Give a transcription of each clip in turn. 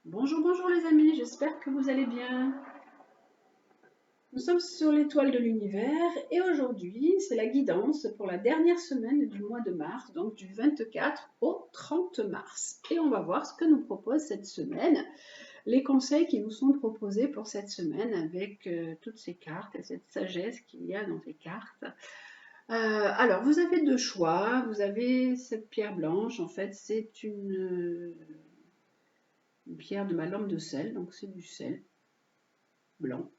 Bonjour, bonjour les amis, j'espère que vous allez bien. Nous sommes sur l'étoile de l'univers et aujourd'hui c'est la guidance pour la dernière semaine du mois de mars, donc du 24 au 30 mars. Et on va voir ce que nous propose cette semaine, les conseils qui nous sont proposés pour cette semaine avec toutes ces cartes et cette sagesse qu'il y a dans ces cartes. Alors vous avez deux choix, vous avez cette pierre blanche, en fait c'est une pierre de ma lampe de sel, donc c'est du sel blanc.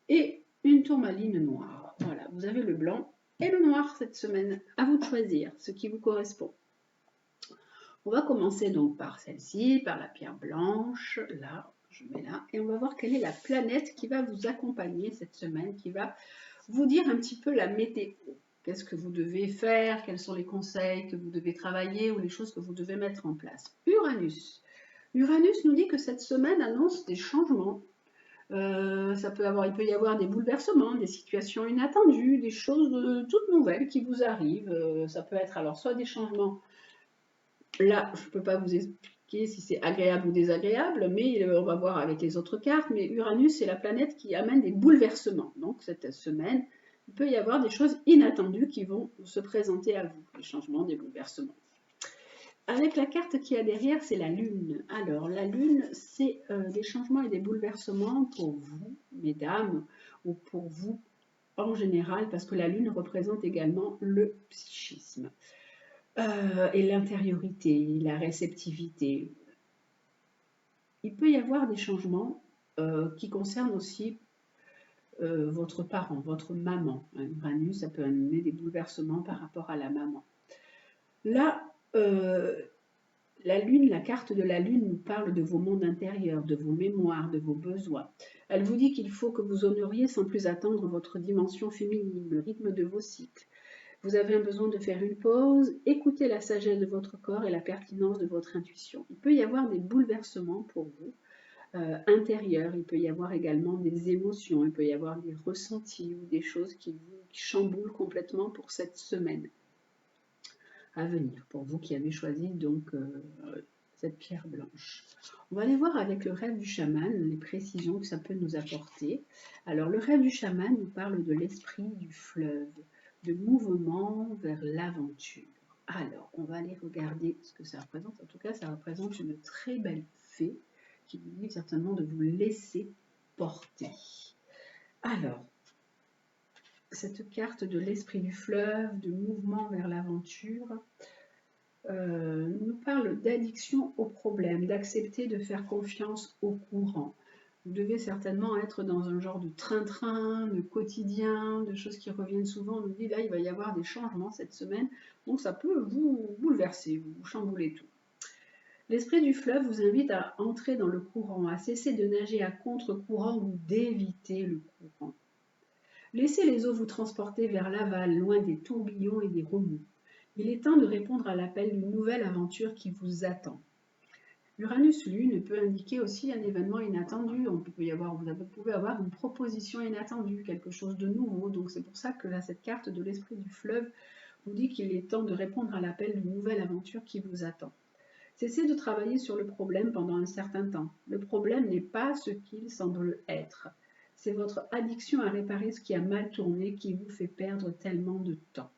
Et une tourmaline noire. Voilà, vous avez le blanc et le noir cette semaine. À vous de choisir ce qui vous correspond. On va commencer donc par celle-ci, par la pierre blanche. Là, je mets là. Et on va voir quelle est la planète qui va vous accompagner cette semaine, qui va vous dire un petit peu la météo. Qu'est-ce que vous devez faire? Quels sont les conseils que vous devez travailler ou les choses que vous devez mettre en place? Uranus. Uranus nous dit que cette semaine annonce des changements. Il peut y avoir des bouleversements, des situations inattendues, des choses toutes nouvelles qui vous arrivent. Ça peut être alors soit des changements. Là, je ne peux pas vous expliquer si c'est agréable ou désagréable, mais on va voir avec les autres cartes. Mais Uranus, c'est la planète qui amène des bouleversements. Donc cette semaine, il peut y avoir des choses inattendues qui vont se présenter à vous, des changements, des bouleversements. Avec la carte qu'il y a derrière, c'est la Lune. Alors, la Lune, c'est des changements et des bouleversements pour vous, mesdames, ou pour vous en général, parce que la Lune représente également le psychisme et l'intériorité, la réceptivité. Il peut y avoir des changements qui concernent aussi votre parent, votre maman. Uranus, ça peut amener des bouleversements par rapport à la maman. Là, la Lune, la carte de la Lune nous parle de vos mondes intérieurs, de vos mémoires, de vos besoins. Elle vous dit qu'il faut que vous honoriez sans plus attendre votre dimension féminine, le rythme de vos cycles. Vous avez un besoin de faire une pause, écoutez la sagesse de votre corps et la pertinence de votre intuition. Il peut y avoir des bouleversements pour vous intérieurs, il peut y avoir également des émotions, il peut y avoir des ressentis ou des choses qui vous chamboulent complètement pour cette semaine à venir, pour vous qui avez choisi donc cette pierre blanche. On va aller voir avec le rêve du chaman les précisions que ça peut nous apporter. Alors le rêve du chaman nous parle de l'esprit du fleuve, de mouvement vers l'aventure. Alors on va aller regarder ce que ça représente. En tout cas, ça représente une très belle fée qui vous dit certainement de vous laisser porter. Alors, cette carte de l'esprit du fleuve, de mouvement vers l'aventure, nous parle d'addiction au problème, d'accepter de faire confiance au courant. Vous devez certainement être dans un genre de train-train, de quotidien, de choses qui reviennent souvent. On nous dit là, il va y avoir des changements cette semaine, donc ça peut vous bouleverser, vous chambouler tout. L'esprit du fleuve vous invite à entrer dans le courant, à cesser de nager à contre-courant ou d'éviter le courant. Laissez les eaux vous transporter vers l'aval, loin des tourbillons et des remous. Il est temps de répondre à l'appel d'une nouvelle aventure qui vous attend. Uranus-Lune peut indiquer aussi un événement inattendu. Vous pouvez avoir une proposition inattendue, quelque chose de nouveau. Donc c'est pour ça que là, cette carte de l'esprit du fleuve vous dit qu'il est temps de répondre à l'appel d'une nouvelle aventure qui vous attend. Cessez de travailler sur le problème pendant un certain temps. Le problème n'est pas ce qu'il semble être. C'est votre addiction à réparer ce qui a mal tourné qui vous fait perdre tellement de temps.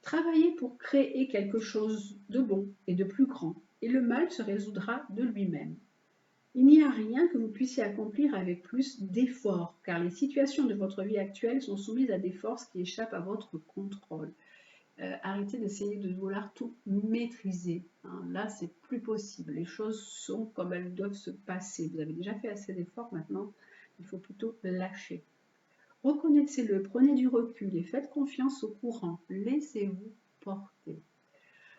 Travaillez pour créer quelque chose de bon et de plus grand, et le mal se résoudra de lui-même. Il n'y a rien que vous puissiez accomplir avec plus d'efforts, car les situations de votre vie actuelle sont soumises à des forces qui échappent à votre contrôle. Arrêtez d'essayer de vouloir tout maîtriser. Hein. Là, c'est plus possible. Les choses sont comme elles doivent se passer. Vous avez déjà fait assez d'efforts maintenant. Il faut plutôt lâcher. Reconnaissez-le, prenez du recul et faites confiance au courant. Laissez-vous porter.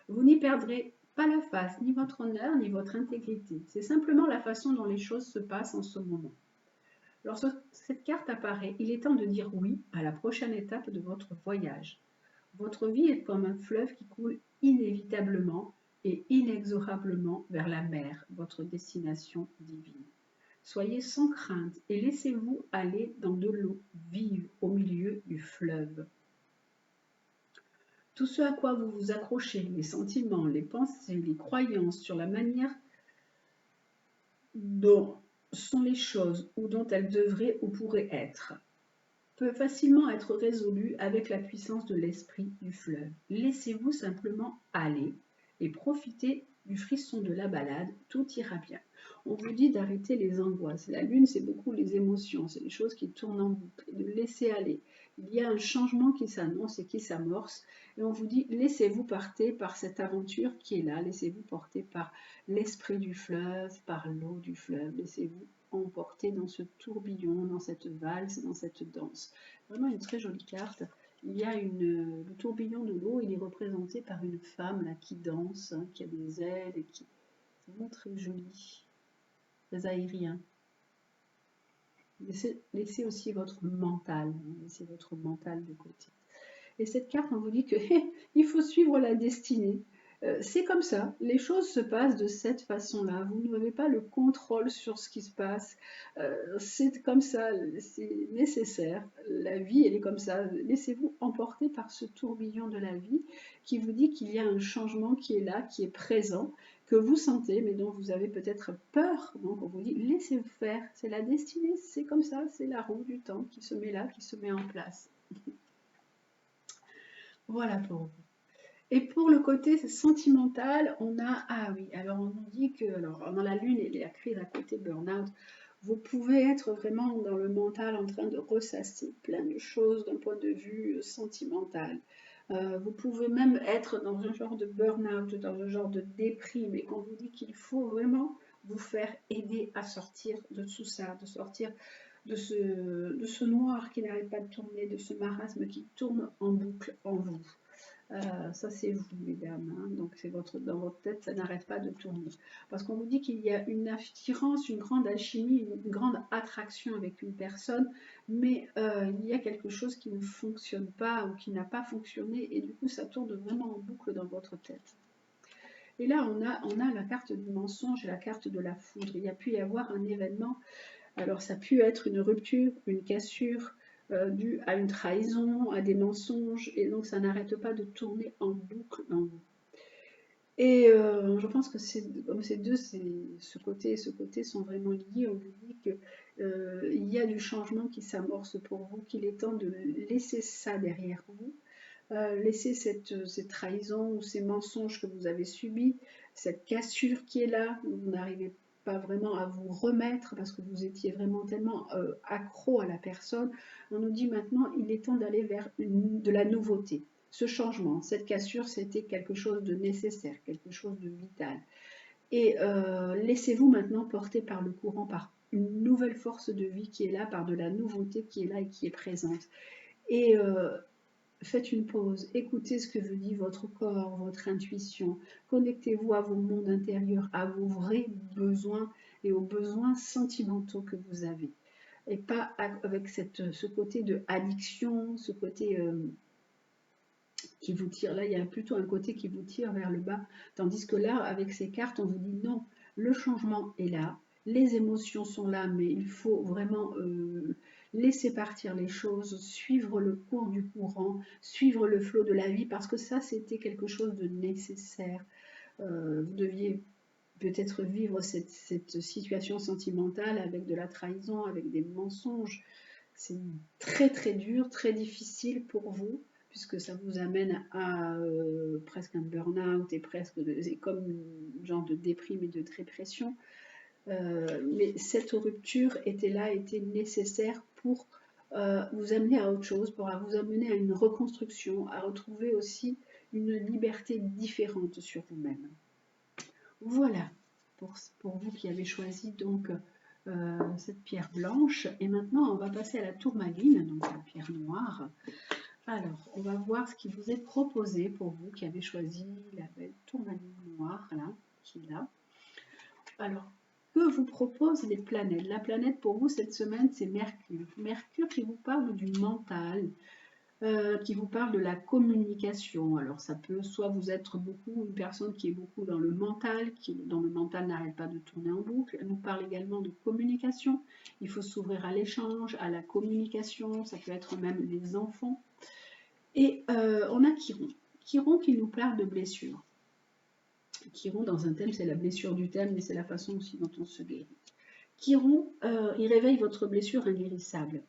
Vous n'y perdrez pas la face, ni votre honneur, ni votre intégrité. C'est simplement la façon dont les choses se passent en ce moment. Lorsque cette carte apparaît, il est temps de dire oui à la prochaine étape de votre voyage. Votre vie est comme un fleuve qui coule inévitablement et inexorablement vers la mer, votre destination divine. Soyez sans crainte et laissez-vous aller dans de l'eau vive au milieu du fleuve. Tout ce à quoi vous vous accrochez, les sentiments, les pensées, les croyances sur la manière dont sont les choses ou dont elles devraient ou pourraient être peut facilement être résolu avec la puissance de l'esprit du fleuve. Laissez-vous simplement aller et profitez du frisson de la balade, tout ira bien. On vous dit d'arrêter les angoisses. La lune, c'est beaucoup les émotions, c'est les choses qui tournent en boucle, de laisser aller. Il y a un changement qui s'annonce et qui s'amorce, et on vous dit laissez-vous porter par cette aventure qui est là, laissez-vous porter par l'esprit du fleuve, par l'eau du fleuve, laissez-vous emporter dans ce tourbillon, dans cette valse, dans cette danse. Vraiment une très jolie carte. Il y a le tourbillon de l'eau, il est représenté par une femme là, qui danse, hein, qui a des ailes et qui est vraiment très joli, très aérien. Laissez aussi votre mental, hein, laissez votre mental de côté. Et cette carte, on vous dit que il faut suivre la destinée. C'est comme ça, les choses se passent de cette façon-là. Vous n'avez pas le contrôle sur ce qui se passe. C'est comme ça, c'est nécessaire. La vie, elle est comme ça. Laissez-vous emporter par ce tourbillon de la vie qui vous dit qu'il y a un changement qui est là, qui est présent, que vous sentez, mais dont vous avez peut-être peur. Donc on vous dit, laissez-vous faire. C'est la destinée, c'est comme ça, c'est la roue du temps qui se met là, qui se met en place. Voilà pour vous. Et pour le côté sentimental, on a, ah oui, alors on nous dit que, alors dans la lune, il y a écrit à côté burn-out, vous pouvez être vraiment dans le mental en train de ressasser plein de choses d'un point de vue sentimental. Vous pouvez même être dans un genre de burn-out, dans un genre de déprime, et qu'on vous dit qu'il faut vraiment vous faire aider à sortir de tout ça, de sortir de ce noir qui n'arrête pas de tourner, de ce marasme qui tourne en boucle en vous. Ça, c'est vous, mesdames. Hein. Donc, c'est dans votre tête, ça n'arrête pas de tourner. Parce qu'on vous dit qu'il y a une attirance, une grande alchimie, une grande attraction avec une personne, mais il y a quelque chose qui ne fonctionne pas ou qui n'a pas fonctionné, et du coup, ça tourne vraiment en boucle dans votre tête. Et là, on a la carte du mensonge et la carte de la foudre. Il y a pu y avoir un événement. Alors, ça a pu être une rupture, une cassure, due à une trahison, à des mensonges, et donc ça n'arrête pas de tourner en boucle dans vous. Et je pense que comme ces deux, ce côté et ce côté sont vraiment liés, on vous dit qu'il y a du changement qui s'amorce pour vous, qu'il est temps de laisser ça derrière vous, laisser cette trahison ou ces mensonges que vous avez subis, cette cassure qui est là, vous n'arrivez pas vraiment à vous remettre parce que vous étiez vraiment tellement accro à la personne. On nous dit maintenant, il est temps d'aller vers de la nouveauté. Ce changement, cette cassure, c'était quelque chose de nécessaire, quelque chose de vital. Et laissez-vous maintenant porter par le courant, par une nouvelle force de vie qui est là, par de la nouveauté qui est là et qui est présente. Et faites une pause, écoutez ce que vous dit votre corps, votre intuition, connectez-vous à vos mondes intérieurs, à vos vrais besoins et aux besoins sentimentaux que vous avez. Et pas avec ce côté de addiction, ce côté qui vous tire. Là, il y a plutôt un côté qui vous tire vers le bas, tandis que là, avec ces cartes, on vous dit non, le changement est là, les émotions sont là, mais il faut vraiment laisser partir les choses, suivre le cours du courant, suivre le flot de la vie, parce que ça, c'était quelque chose de nécessaire. Vous deviez peut-être vivre cette situation sentimentale avec de la trahison, avec des mensonges. C'est très très dur, très difficile pour vous, puisque ça vous amène à presque un burn-out et presque comme un genre de déprime et de dépression. Mais cette rupture était là, était nécessaire pour vous amener à autre chose, pour vous amener à une reconstruction, à retrouver aussi une liberté différente sur vous-même. Voilà, pour vous qui avez choisi donc cette pierre blanche. Et maintenant, on va passer à la tourmaline, donc la pierre noire. Alors, on va voir ce qui vous est proposé pour vous qui avez choisi la belle tourmaline noire, là, qui est là. Alors, que vous proposent les planètes? La planète pour vous cette semaine, c'est Mercure. Mercure qui vous parle du mental, qui vous parle de la communication. Alors ça peut soit vous être beaucoup une personne qui est beaucoup dans le mental, dont le mental n'arrête pas de tourner en boucle. Elle nous parle également de communication. Il faut s'ouvrir à l'échange, à la communication. Ça peut être même les enfants. Et on a Chiron. Chiron qui nous parle de blessures. Chiron, dans un thème, c'est la blessure du thème, mais c'est la façon aussi dont on se guérit. Chiron, il réveille votre blessure inguérissable.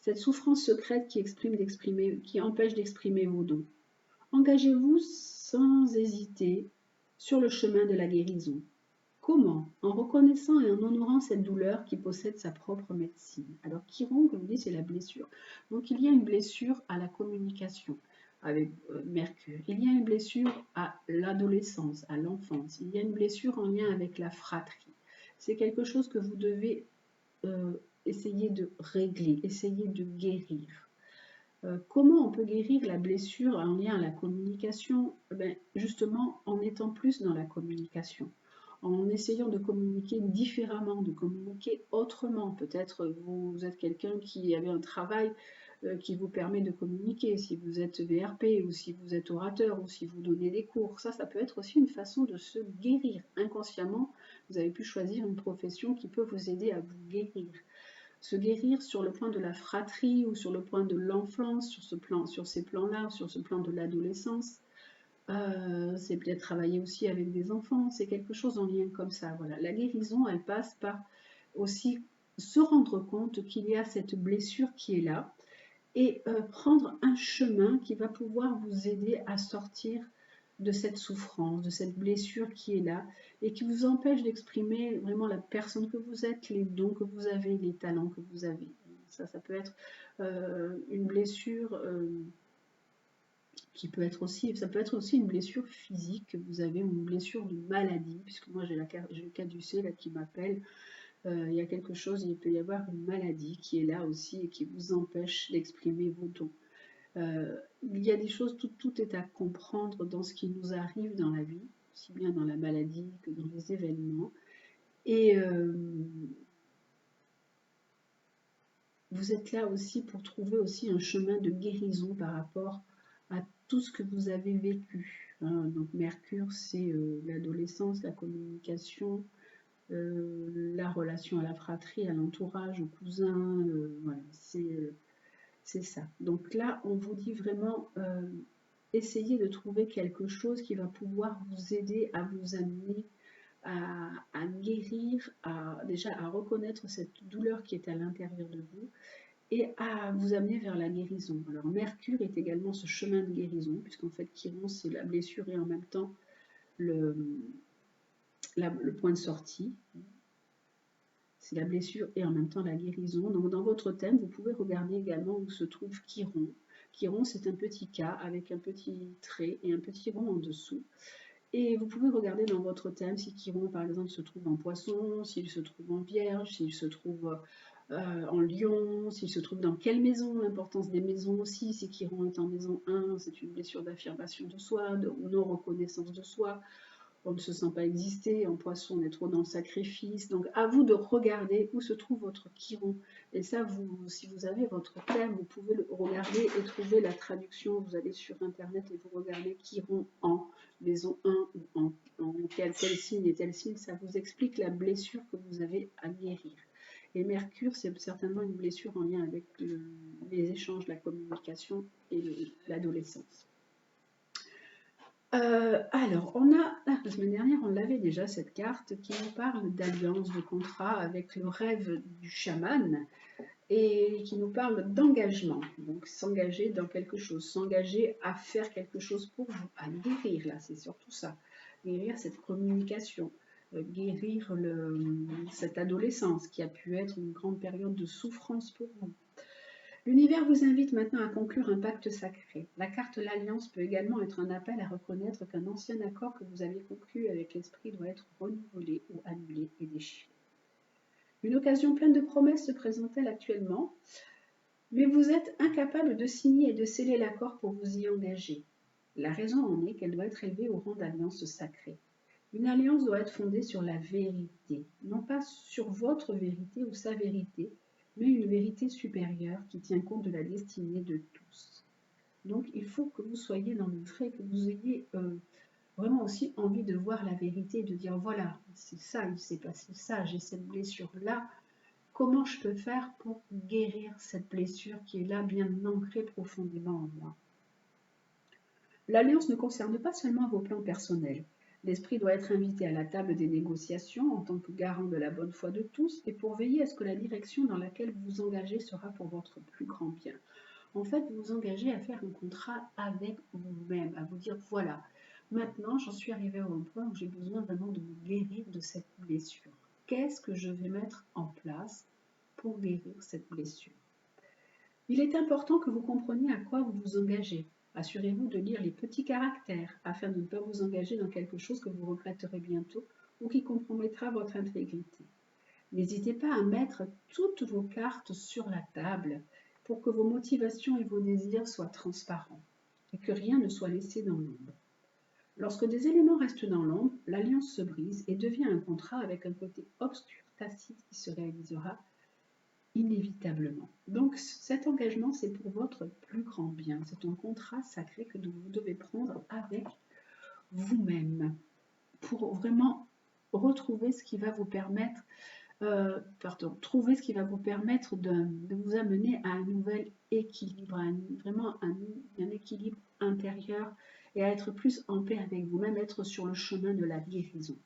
Cette souffrance secrète qui empêche d'exprimer vos dons. Engagez-vous sans hésiter sur le chemin de la guérison. Comment? En reconnaissant et en honorant cette douleur qui possède sa propre médecine. Alors Chiron, comme je vous dis, c'est la blessure. Donc il y a une blessure à la communication avec Mercure. Il y a une blessure à l'adolescence, à l'enfance. Il y a une blessure en lien avec la fratrie. C'est quelque chose que vous devez essayer de régler, essayer de guérir. Comment on peut guérir la blessure en lien à la communication? Justement, en étant plus dans la communication, en essayant de communiquer différemment, de communiquer autrement. Peut-être vous êtes quelqu'un qui avait un travail qui vous permet de communiquer, si vous êtes VRP ou si vous êtes orateur ou si vous donnez des cours. Ça peut être aussi une façon de se guérir. Inconsciemment, vous avez pu choisir une profession qui peut vous aider à vous guérir. Se guérir sur le plan de la fratrie ou sur le plan de l'enfance, sur ces plans-là, sur ce plan de l'adolescence. C'est peut-être travailler aussi avec des enfants, c'est quelque chose en lien comme ça. Voilà. La guérison, elle passe par aussi se rendre compte qu'il y a cette blessure qui est là et prendre un chemin qui va pouvoir vous aider à sortir de cette souffrance, de cette blessure qui est là et qui vous empêche d'exprimer vraiment la personne que vous êtes, les dons que vous avez, les talents que vous avez. Ça peut être une blessure ça peut être aussi une blessure physique que vous avez ou une blessure de maladie, puisque moi j'ai le caducée là qui m'appelle. Il y a quelque chose, il peut y avoir une maladie qui est là aussi et qui vous empêche d'exprimer vos dons. Il y a des choses, tout est à comprendre dans ce qui nous arrive dans la vie, aussi bien dans la maladie que dans les événements. Et vous êtes là aussi pour trouver aussi un chemin de guérison par rapport à tout ce que vous avez vécu. Donc Mercure, c'est l'adolescence, la communication, la relation à la fratrie, à l'entourage, aux cousins, voilà, c'est ça. Donc là, on vous dit vraiment, essayez de trouver quelque chose qui va pouvoir vous aider à vous amener à guérir, déjà à reconnaître cette douleur qui est à l'intérieur de vous et à vous amener vers la guérison. Alors Mercure est également ce chemin de guérison, puisqu'en fait Chiron c'est la blessure et en même temps le point de sortie. C'est la blessure et en même temps la guérison. Donc dans votre thème, vous pouvez regarder également où se trouve Chiron. Chiron, c'est un petit K avec un petit trait et un petit rond en dessous. Et vous pouvez regarder dans votre thème si Chiron, par exemple, se trouve en Poisson, s'il se trouve en Vierge, s'il se trouve en Lion, s'il se trouve dans quelle maison, l'importance des maisons aussi. Si Chiron est en maison 1, c'est une blessure d'affirmation de soi, de non-reconnaissance de soi. On ne se sent pas exister, en Poisson on est trop dans le sacrifice, donc à vous de regarder où se trouve votre Chiron, et ça, si vous avez votre thème, vous pouvez le regarder et trouver la traduction, vous allez sur internet et vous regardez Chiron en maison 1 ou en tel signe et tel signe, ça vous explique la blessure que vous avez à guérir. Et Mercure, c'est certainement une blessure en lien avec les échanges, la communication et l'adolescence. Alors, la semaine dernière, on l'avait déjà, cette carte qui nous parle d'alliance, de contrat avec le rêve du chaman et qui nous parle d'engagement. Donc, s'engager dans quelque chose, s'engager à faire quelque chose pour vous, à guérir, là, c'est surtout ça. Guérir cette communication, guérir cette adolescence qui a pu être une grande période de souffrance pour vous. L'univers vous invite maintenant à conclure un pacte sacré. La carte l'Alliance peut également être un appel à reconnaître qu'un ancien accord que vous avez conclu avec l'esprit doit être renouvelé ou annulé et déchiré. Une occasion pleine de promesses se présente-t-elle actuellement, mais vous êtes incapable de signer et de sceller l'accord pour vous y engager. La raison en est qu'elle doit être élevée au rang d'alliance sacrée. Une alliance doit être fondée sur la vérité, non pas sur votre vérité ou sa vérité, mais une vérité supérieure qui tient compte de la destinée de tous. Donc il faut que vous soyez dans le vrai, que vous ayez vraiment aussi envie de voir la vérité et de dire voilà, c'est ça, il s'est passé ça, j'ai cette blessure-là, comment je peux faire pour guérir cette blessure qui est là bien ancrée profondément en moi. L'alliance ne concerne pas seulement vos plans personnels, L'esprit doit être invité à la table des négociations en tant que garant de la bonne foi de tous et pour veiller à ce que la direction dans laquelle vous vous engagez sera pour votre plus grand bien. En fait, vous vous engagez à faire un contrat avec vous-même, à vous dire, voilà, maintenant j'en suis arrivée au point où j'ai besoin vraiment de me guérir de cette blessure. Qu'est-ce que je vais mettre en place pour guérir cette blessure? Il est important que vous compreniez à quoi vous vous engagez. Assurez-vous de lire les petits caractères afin de ne pas vous engager dans quelque chose que vous regretterez bientôt ou qui compromettra votre intégrité. N'hésitez pas à mettre toutes vos cartes sur la table pour que vos motivations et vos désirs soient transparents et que rien ne soit laissé dans l'ombre. Lorsque des éléments restent dans l'ombre, l'alliance se brise et devient un contrat avec un côté obscur, tacite qui se réalisera inévitablement. Donc cet engagement, c'est pour votre plus grand bien. C'est un contrat sacré que vous devez prendre avec vous-même pour vraiment retrouver ce qui va vous permettre, trouver ce qui va vous permettre de vous amener à un nouvel équilibre, vraiment un équilibre intérieur et à être plus en paix avec vous-même, être sur le chemin de la guérison.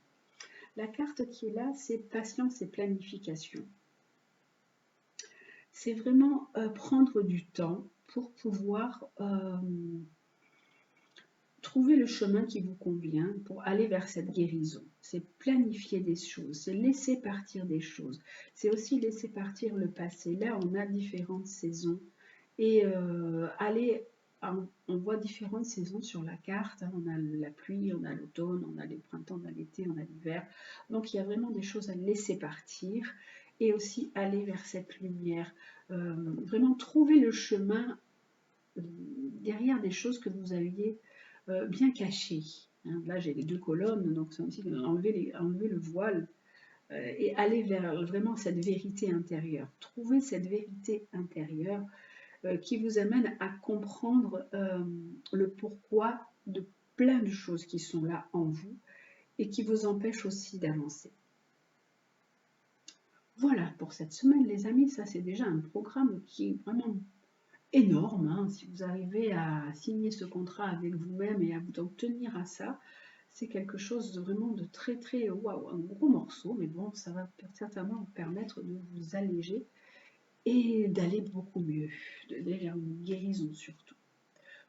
La carte qui est là, c'est patience et planification. C'est vraiment prendre du temps pour pouvoir trouver le chemin qui vous convient pour aller vers cette guérison. C'est planifier des choses, c'est laisser partir des choses. C'est aussi laisser partir le passé. Là, on a différentes saisons et on voit différentes saisons sur la carte. On a la pluie, on a l'automne, on a le printemps, on a l'été, on a l'hiver. Donc, il y a vraiment des choses à laisser partir et aussi aller vers cette lumière. Vraiment trouver le chemin derrière des choses que vous aviez bien cachées. Hein. Là, j'ai les deux colonnes, donc c'est aussi enlever le voile et aller vers vraiment cette vérité intérieure. Trouver cette vérité intérieure qui vous amène à comprendre le pourquoi de plein de choses qui sont là en vous et qui vous empêchent aussi d'avancer. Voilà pour cette semaine, les amis, ça c'est déjà un programme qui est vraiment énorme. Hein. Si vous arrivez à signer ce contrat avec vous-même et à vous en tenir à ça, c'est quelque chose de vraiment de très très waouh, un gros morceau, mais bon, ça va certainement vous permettre de vous alléger et d'aller beaucoup mieux, d'aller vers une guérison surtout.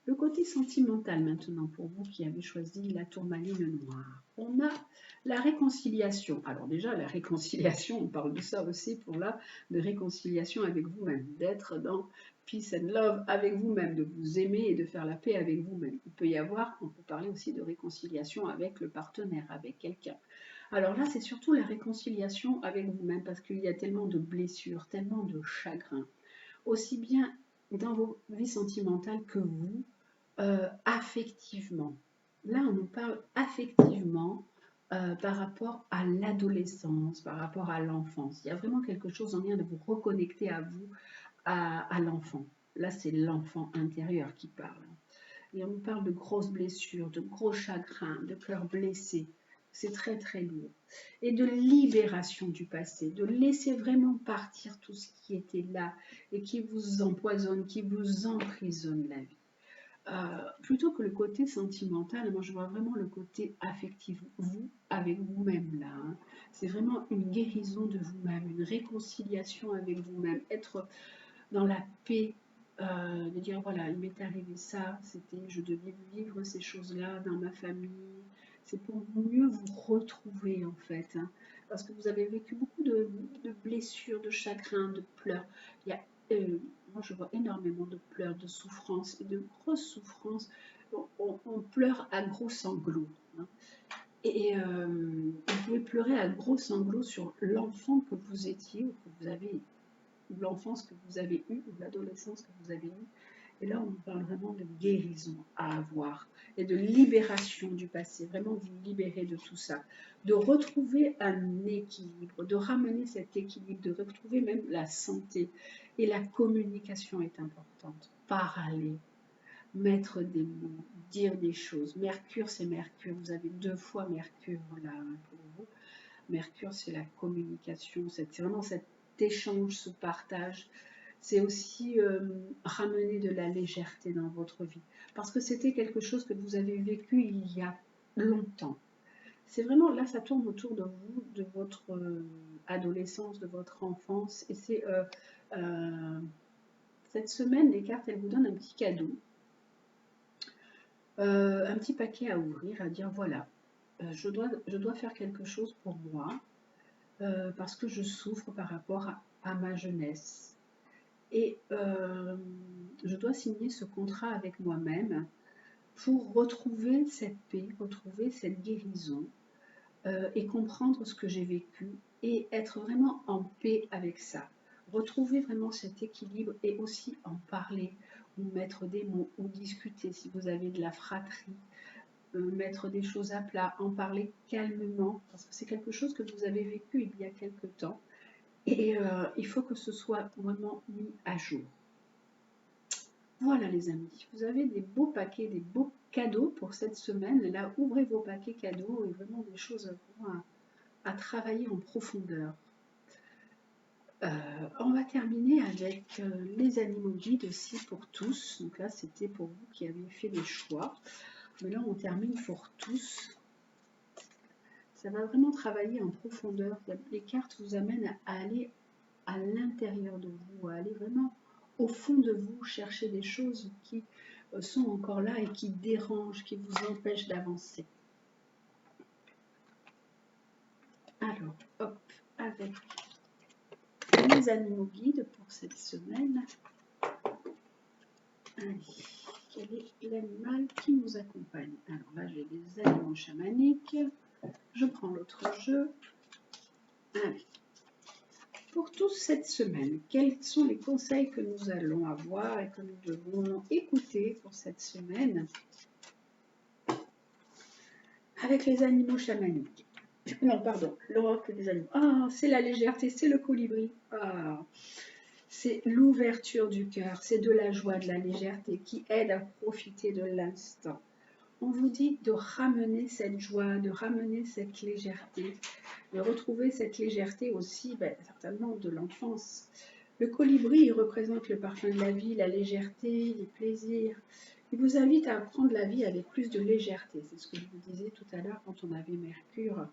Le côté sentimental maintenant pour vous qui avez choisi la tourmaline noire. On a la réconciliation. Alors déjà, la réconciliation, on parle de ça aussi pour là, de réconciliation avec vous-même, d'être dans peace and love avec vous-même, de vous aimer et de faire la paix avec vous-même. On peut parler aussi de réconciliation avec le partenaire, avec quelqu'un. Alors là, c'est surtout la réconciliation avec vous-même parce qu'il y a tellement de blessures, tellement de chagrins, aussi bien dans vos vies sentimentales que vous, affectivement. Là, on nous parle affectivement par rapport à l'adolescence, par rapport à l'enfance. Il y a vraiment quelque chose en lien de vous reconnecter à vous, à l'enfant. Là, c'est l'enfant intérieur qui parle. Et on nous parle de grosses blessures, de gros chagrins, de cœurs blessés. C'est très très lourd. Et de libération du passé, de laisser vraiment partir tout ce qui était là et qui vous empoisonne, qui vous emprisonne la vie. Plutôt que le côté sentimental, moi je vois vraiment le côté affectif, vous avec vous-même là. Hein. C'est vraiment une guérison de vous-même, une réconciliation avec vous-même, être dans la paix, de dire voilà, il m'est arrivé ça, je devais vivre ces choses-là dans ma famille. C'est pour mieux vous retrouver en fait, hein, parce que vous avez vécu beaucoup de blessures, de chagrins, de pleurs. Il y a moi je vois énormément de pleurs, de souffrances et de grosses souffrances. On pleure à gros sanglots. Hein. Et vous pouvez pleurer à gros sanglots sur l'enfant que vous étiez ou que vous avez, ou l'enfance que vous avez eue, ou l'adolescence que vous avez eue. Et là, on parle vraiment de guérison à avoir et de libération du passé, vraiment vous libérer de tout ça, de retrouver un équilibre, de ramener cet équilibre, de retrouver même la santé. Et la communication est importante. Parler, mettre des mots, dire des choses. Mercure, c'est Mercure. Vous avez 2 fois Mercure là pour vous. Mercure, c'est la communication. C'est vraiment cet échange, ce partage. C'est aussi ramener de la légèreté dans votre vie. Parce que c'était quelque chose que vous avez vécu il y a longtemps. C'est vraiment, là, ça tourne autour de vous, de votre adolescence, de votre enfance. Et c'est cette semaine, les cartes, elles vous donnent un petit cadeau, un petit paquet à ouvrir, à dire voilà, je dois faire quelque chose pour moi, parce que je souffre par rapport à ma jeunesse. Et je dois signer ce contrat avec moi-même pour retrouver cette paix, retrouver cette guérison, et comprendre ce que j'ai vécu et être vraiment en paix avec ça. Retrouver vraiment cet équilibre et aussi en parler, ou mettre des mots, ou discuter si vous avez de la fratrie, mettre des choses à plat, en parler calmement, parce que c'est quelque chose que vous avez vécu il y a quelque temps, et il faut que ce soit vraiment mis à jour. Voilà les amis, vous avez des beaux paquets, des beaux cadeaux pour cette semaine. Là, ouvrez vos paquets cadeaux et vraiment des choses vraiment à travailler en profondeur. On va terminer avec les animaux guides aussi pour tous. Donc là, c'était pour vous qui avez fait des choix. Mais là, on termine pour tous. Ça va vraiment travailler en profondeur. Les cartes vous amènent à aller à l'intérieur de vous, à aller vraiment au fond de vous, chercher des choses qui sont encore là et qui dérangent, qui vous empêchent d'avancer. Alors, hop, avec les animaux guides pour cette semaine. Allez, quel est l'animal qui nous accompagne? Alors là, j'ai des animaux chamaniques. Je prends l'autre jeu. Allez. Pour tous cette semaine, quels sont les conseils que nous allons avoir et que nous devons écouter pour cette semaine avec les animaux chamaniques? Non, pardon, l'oracle des animaux. Ah, c'est la légèreté, c'est le colibri. Ah, c'est l'ouverture du cœur, c'est de la joie, de la légèreté qui aide à profiter de l'instant. On vous dit de ramener cette joie, de ramener cette légèreté, de retrouver cette légèreté aussi, certainement de l'enfance. Le colibri, il représente le parfum de la vie, la légèreté, les plaisirs. Il vous invite à prendre la vie avec plus de légèreté. C'est ce que je vous disais tout à l'heure quand on avait Mercure.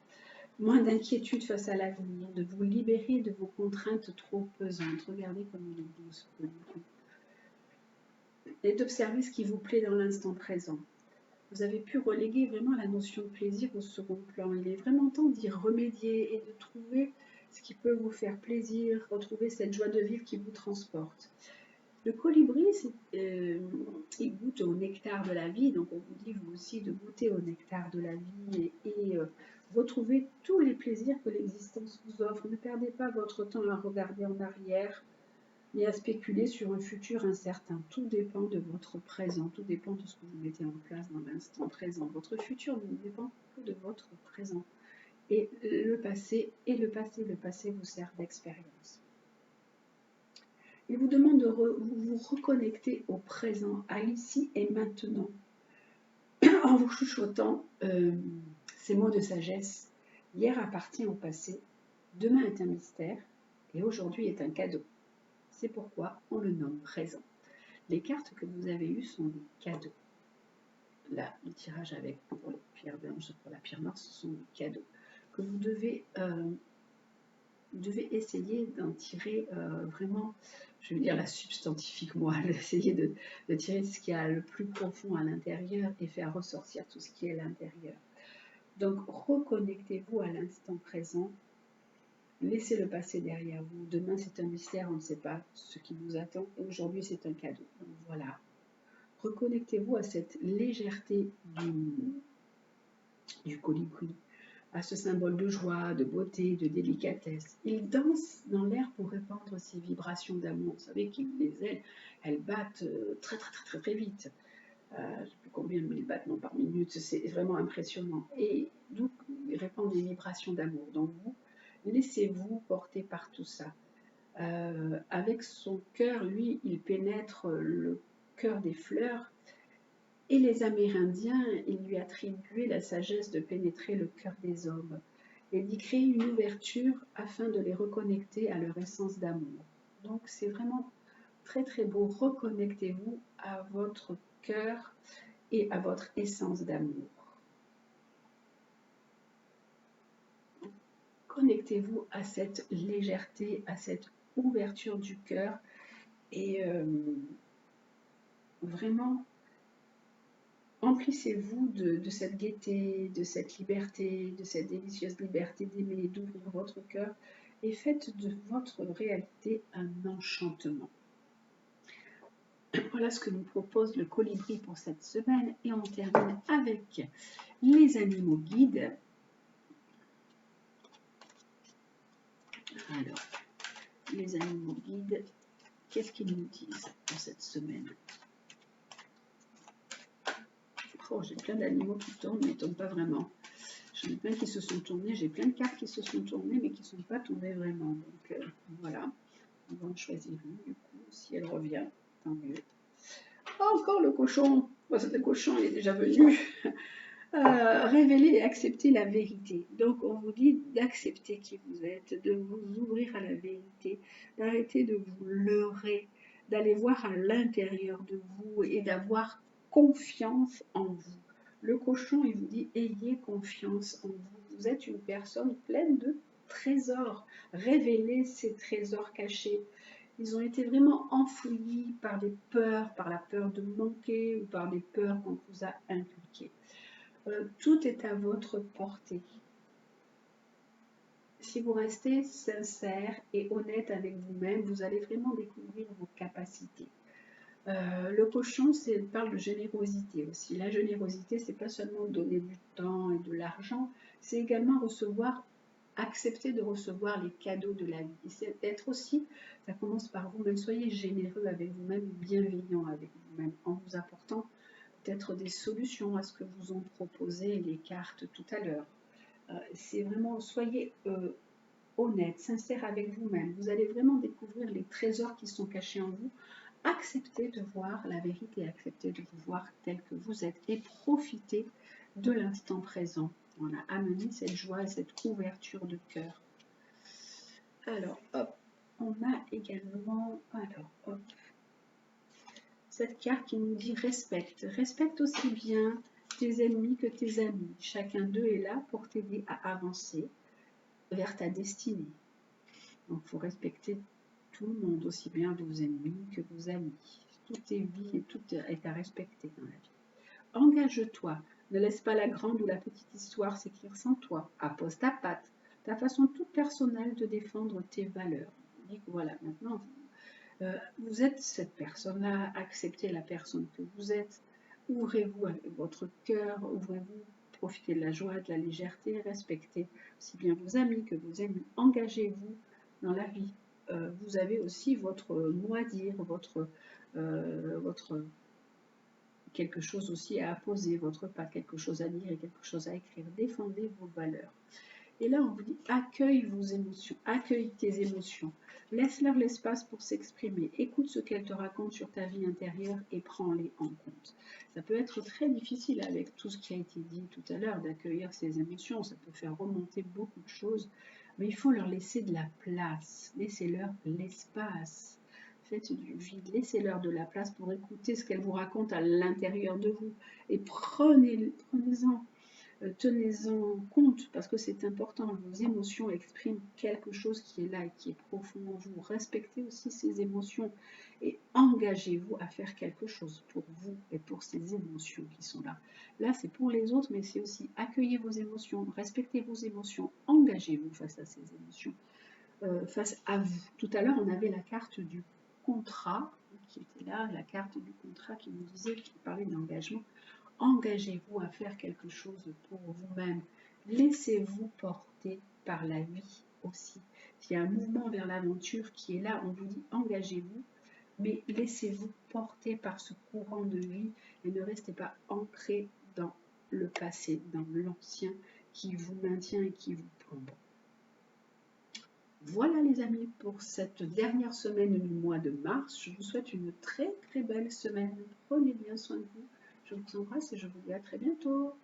Moins d'inquiétude face à l'avenir, de vous libérer de vos contraintes trop pesantes. Regardez comme il est beau ce colibri. Et d'observer ce qui vous plaît dans l'instant présent. Vous avez pu reléguer vraiment la notion de plaisir au second plan. Il est vraiment temps d'y remédier et de trouver ce qui peut vous faire plaisir, retrouver cette joie de vivre qui vous transporte. Le colibri, il goûte au nectar de la vie, donc on vous dit vous aussi de goûter au nectar de la vie et retrouver tous les plaisirs que l'existence vous offre. Ne perdez pas votre temps à regarder en arrière, mais à spéculer sur un futur incertain. Tout dépend de votre présent, tout dépend de ce que vous mettez en place dans l'instant présent. Votre futur ne dépend que de votre présent. Et le passé vous sert d'expérience. Il vous demande de vous reconnecter au présent, à l'ici et maintenant, en vous chuchotant ces mots de sagesse. Hier appartient au passé, demain est un mystère, et aujourd'hui est un cadeau. C'est pourquoi on le nomme présent. Les cartes que vous avez eues sont des cadeaux. Là, le tirage avec pour les pierres blanches, pour la pierre noire, ce sont des cadeaux que vous devez essayer d'en tirer vraiment, je veux dire la substantifique moelle, essayer de tirer ce qu'il y a le plus profond à l'intérieur et faire ressortir tout ce qui est à l'intérieur. Donc, reconnectez-vous à l'instant présent. Laissez le passé derrière vous. Demain, c'est un mystère, on ne sait pas ce qui nous attend. Et aujourd'hui, c'est un cadeau. Donc voilà. Reconnectez-vous à cette légèreté du colibri, à ce symbole de joie, de beauté, de délicatesse. Il danse dans l'air pour répandre ses vibrations d'amour. Vous savez que les ailes, elles battent très, très, très, très, très vite. Je ne sais plus combien de battements par minute. C'est vraiment impressionnant. Et donc, il répand des vibrations d'amour. Donc vous, laissez-vous porter par tout ça. Avec son cœur, lui, il pénètre le cœur des fleurs. Et les Amérindiens, ils lui attribuaient la sagesse de pénétrer le cœur des hommes et d'y créer une ouverture afin de les reconnecter à leur essence d'amour. Donc c'est vraiment très très beau. Reconnectez-vous à votre cœur et à votre essence d'amour. Connectez-vous à cette légèreté, à cette ouverture du cœur et vraiment emplissez-vous de cette gaieté, de cette liberté, de cette délicieuse liberté d'aimer, d'ouvrir votre cœur et faites de votre réalité un enchantement. Voilà ce que nous propose le colibri pour cette semaine et on termine avec les animaux guides. Alors, les animaux guides, qu'est-ce qu'ils nous disent pour cette semaine? Oh, j'ai plein d'animaux qui tournent, mais ils ne tournent pas vraiment. J'en ai plein qui se sont tournés, j'ai plein de cartes qui se sont tournées, mais qui ne sont pas tombées vraiment. Donc voilà, on va en choisir une du coup. Si elle revient, tant mieux. Oh, encore le cochon. Oh, c'est le cochon, il est déjà venu. Révéler et accepter la vérité. Donc, on vous dit d'accepter qui vous êtes, de vous ouvrir à la vérité, d'arrêter de vous leurrer, d'aller voir à l'intérieur de vous et d'avoir confiance en vous. Le cochon, il vous dit ayez confiance en vous. Vous êtes une personne pleine de trésors. Révélez ces trésors cachés. Ils ont été vraiment enfouis par des peurs, par la peur de manquer ou par des peurs qu'on vous a inculquées. Tout est à votre portée. Si vous restez sincère et honnête avec vous-même, vous allez vraiment découvrir vos capacités. Le cochon, parle de générosité aussi. La générosité, c'est pas seulement donner du temps et de l'argent, c'est également accepter de recevoir les cadeaux de la vie. C'est être aussi, ça commence par vous-même. Soyez généreux avec vous-même, bienveillant avec vous-même, en vous apportant peut-être des solutions à ce que vous ont proposé les cartes tout à l'heure. C'est vraiment, soyez honnête, sincère avec vous-même. Vous allez vraiment découvrir les trésors qui sont cachés en vous. Acceptez de voir la vérité, acceptez de vous voir tel que vous êtes et profitez de l'instant présent. Voilà, amenez cette joie et cette ouverture de cœur. Alors, hop, on a également, cette carte qui nous dit respecte. Respecte aussi bien tes ennemis que tes amis. Chacun d'eux est là pour t'aider à avancer vers ta destinée. Donc, il faut respecter tout le monde, aussi bien vos ennemis que vos amis. Tout est vie et tout est à respecter dans la vie. Engage-toi. Ne laisse pas la grande ou la petite histoire s'écrire sans toi. Appose ta patte, ta façon toute personnelle de défendre tes valeurs. Voilà, maintenant, vous êtes cette personne-là, acceptez la personne que vous êtes, ouvrez-vous avec votre cœur, ouvrez-vous, profitez de la joie, de la légèreté, respectez aussi bien vos amis que vos ennemis, engagez-vous dans la vie. Vous avez aussi votre mot à dire, votre quelque chose aussi à apposer, votre pas, quelque chose à dire et quelque chose à écrire. Défendez vos valeurs. Et là, on vous dit accueille vos émotions, accueille tes émotions. Laisse-leur l'espace pour s'exprimer. Écoute ce qu'elles te racontent sur ta vie intérieure et prends-les en compte. Ça peut être très difficile avec tout ce qui a été dit tout à l'heure d'accueillir ces émotions. Ça peut faire remonter beaucoup de choses, mais il faut leur laisser de la place. Laissez-leur l'espace. Faites du vide. Laissez-leur de la place pour écouter ce qu'elles vous racontent à l'intérieur de vous. Et prenez-en. Tenez-en compte parce que c'est important. Vos émotions expriment quelque chose qui est là et qui est profond en vous. Respectez aussi ces émotions et engagez-vous à faire quelque chose pour vous et pour ces émotions qui sont là. Là, c'est pour les autres, mais c'est aussi accueillez vos émotions, respectez vos émotions, engagez-vous face à ces émotions, face à vous. Tout à l'heure, on avait la carte du contrat qui était là, la carte du contrat qui nous disait, qui parlait d'engagement. Engagez-vous à faire quelque chose pour vous-même. Laissez-vous porter par la vie aussi. Il y a un mouvement vers l'aventure qui est là. On vous dit engagez-vous, mais laissez-vous porter par ce courant de vie et ne restez pas ancré dans le passé, dans l'ancien qui vous maintient et qui vous plombe. Voilà les amis pour cette dernière semaine du mois de mars. Je vous souhaite une très très belle semaine. Prenez bien soin de vous. Je vous embrasse et je vous dis à très bientôt.